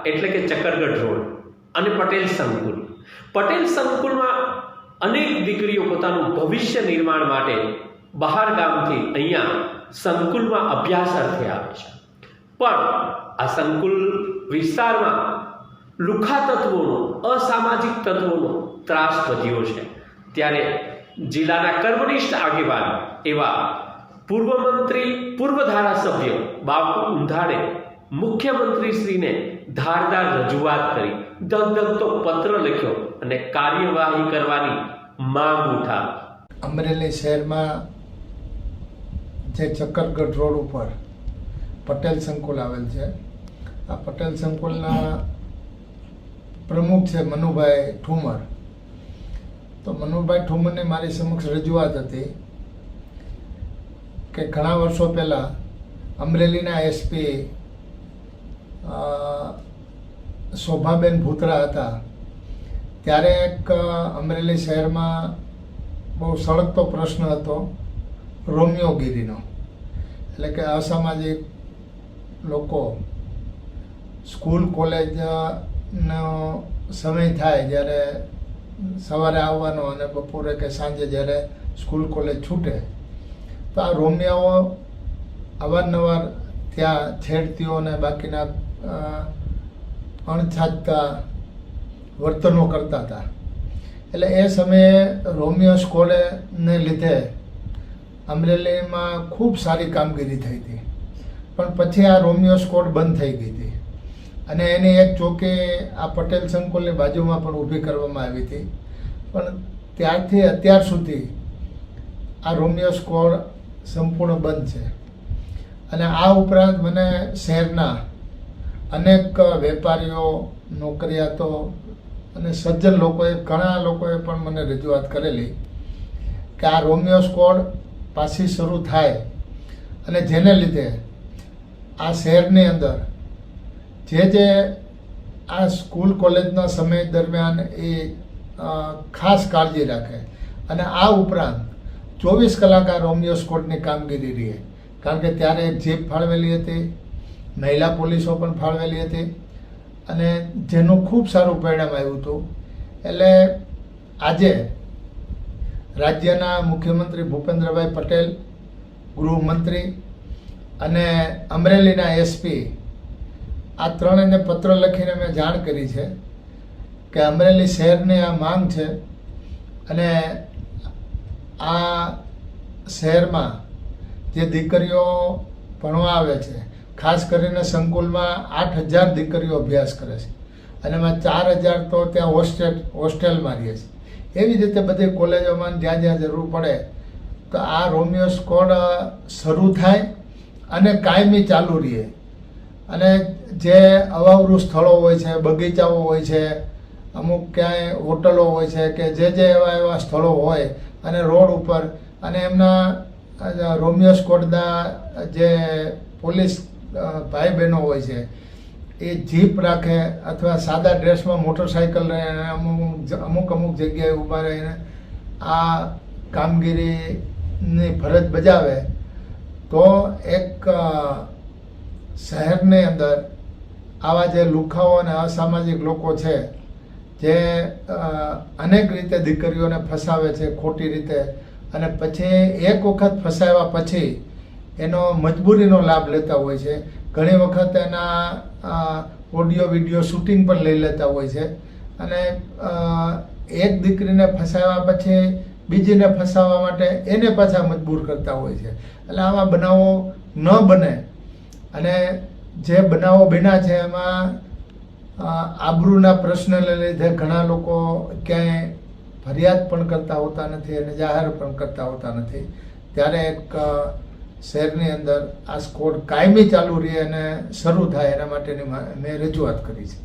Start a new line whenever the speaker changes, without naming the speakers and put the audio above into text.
એટલે કે ચક્કરગઢ રોડ અને પટેલ સંકુલ. પટેલ સંકુલમાં અનેક દીકરીઓ પોતાનું ભવિષ્ય નિર્માણ માટે બહાર ગામથી અહીંયા સંકુલમાં અભ્યાસ અર્થે આવે છે. પણ આ સંકુલ વિસ્તારમાં લુખ્ખા તત્વોનો, અસામાજિક તત્વોનો ત્રાસ વધ્યો છે. ત્યારે જિલ્લાના કર્મનિષ્ઠ આગેવાન એવા પૂર્વ મંત્રી, પૂર્વ ધારાસભ્ય બાપુ ઉંધાડે મુખ્યમંત્રીશ્રીને ધારદાર રજૂઆત કરી, ધગધગતો પત્ર લખ્યો અને કાર્યવાહી કરવાની માંગ ઉઠાવી.
અમરેલી શહેરમાં જે ચક્કરગઢ રોડ ઉપર પટેલ સંકુલ આવેલ છે, આ પટેલ સંકુલના પ્રમુખ છે મનુભાઈ ઠુમર. તો મનુભાઈ ઠુમરની મારી સમક્ષ રજૂઆત હતી કે ઘણા વર્ષો પહેલાં અમરેલીના એસપી શોભાબેન ભૂતરા હતા, ત્યારે એક અમરેલી શહેરમાં બહુ સળગતો પ્રશ્ન હતો રોમિયોગીરીનો. એટલે કે અસામાજિક લોકો સ્કૂલ કોલેજનો સમય થાય જ્યારે સવારે આવવાનો અને બપોરે કે સાંજે જ્યારે સ્કૂલ કોલેજ છૂટે તો આ રોમિયાઓ અવારનવાર ત્યાં છેડતીઓ અને બાકીના અણછાજતા વર્તનો કરતા હતા. એટલે એ સમયે રોમિયો સ્કોડને લીધે અમરેલીમાં ખૂબ સારી કામગીરી થઈ હતી. પણ પછી આ રોમિયો સ્કોડ બંધ થઈ ગઈ હતી અને એની એક ચોકી આ પટેલ સંકુલની બાજુમાં પણ ઊભી કરવામાં આવી હતી. પણ ત્યારથી અત્યાર સુધી આ રોમિયો સ્કોડ સંપૂર્ણ બંધ છે. અને આ ઉપરાંત મને શહેરના અનેક વેપારીઓ, નોકરિયાતો અને સજ્જન લોકોએ, ઘણા લોકોએ પણ મને રજૂઆત કરેલી કે આ રોમિયો સ્કોડ પાછી શરૂ થાય અને જેને લીધે આ શહેરની અંદર જે આ સ્કૂલ કોલેજના સમય દરમિયાન એ ખાસ કાળજી રાખે. અને આ ઉપરાંત 24 કલાક આ રોમિયો સ્કોડની કામગીરી રહે. કારણ કે ત્યારે એક જીપ ફાળવેલી હતી, મહિલા પોલીસો પણ ફાળવેલી હતી અને જેનું ખૂબ સારું પરિણામ આવ્યું હતું. એટલે આજે રાજ્યના મુખ્યમંત્રી ભૂપેન્દ્રભાઈ પટેલ, ગૃહમંત્રી અને અમરેલીના એસપી આ ત્રણેયને પત્ર લખીને મેં જાણ કરી છે કે અમરેલી શહેરની આ માંગ છે અને આ શહેરમાં જે દીકરીઓ ભણવા આવે છે, ખાસ કરીને સંકુલમાં 8000 દીકરીઓ અભ્યાસ કરે છે અને એમાં 4000 તો ત્યાં હોસ્ટેલમાં રહે છે. એવી રીતે બધી કોલેજોમાં જ્યાં જ્યાં જરૂર પડે તો આ રોમિયો સ્કોડ શરૂ થાય અને કાયમી ચાલુ રહે. અને જે અવાવરું સ્થળો હોય છે, બગીચાઓ હોય છે, અમુક ક્યાંય હોટલો હોય છે કે જે એવા સ્થળો હોય અને રોડ ઉપર અને એમના રોમિયો સ્કોડના જે પોલીસ ભાઈ બહેનો હોય છે એ જીપ રાખે અથવા સાદા ડ્રેસમાં મોટરસાઇકલ રહે અને અમુક જગ્યાએ ઊભા રહીને આ કામગીરીની ફરજ બજાવે તો એક શહેરની અંદર આવા જે લુખ્ખાઓ અને અસામાજિક લોકો છે જે અનેક રીતે દીકરીઓને ફસાવે છે ખોટી રીતે અને પછી એક વખત ફસાવ્યા પછી એનો મજબૂરીનો લાભ લેતા હોય છે. ઘણી વખત એના ઓડિયો વિડીયો શૂટિંગ પણ લઈ લેતા હોય છે અને એક દીકરીને ફસાવ્યા પછી બીજીને ફસાવવા માટે એને પાછા મજબૂર કરતા હોય છે. એટલે આવા બનાવો ન બને અને જે બનાવો બન્યા છે એમાં આબરૂના પ્રશ્નને લીધે ઘણા લોકો ક્યાંય ફરિયાદ પણ કરતા હોતા નથી અને જાહેર પણ કરતા હોતા નથી. ત્યારે એક શહેરની અંદર આ સ્કોડ કાયમી ચાલુ રહે અને શરૂ થાય એના માટેની મેં રજૂઆત કરી છે.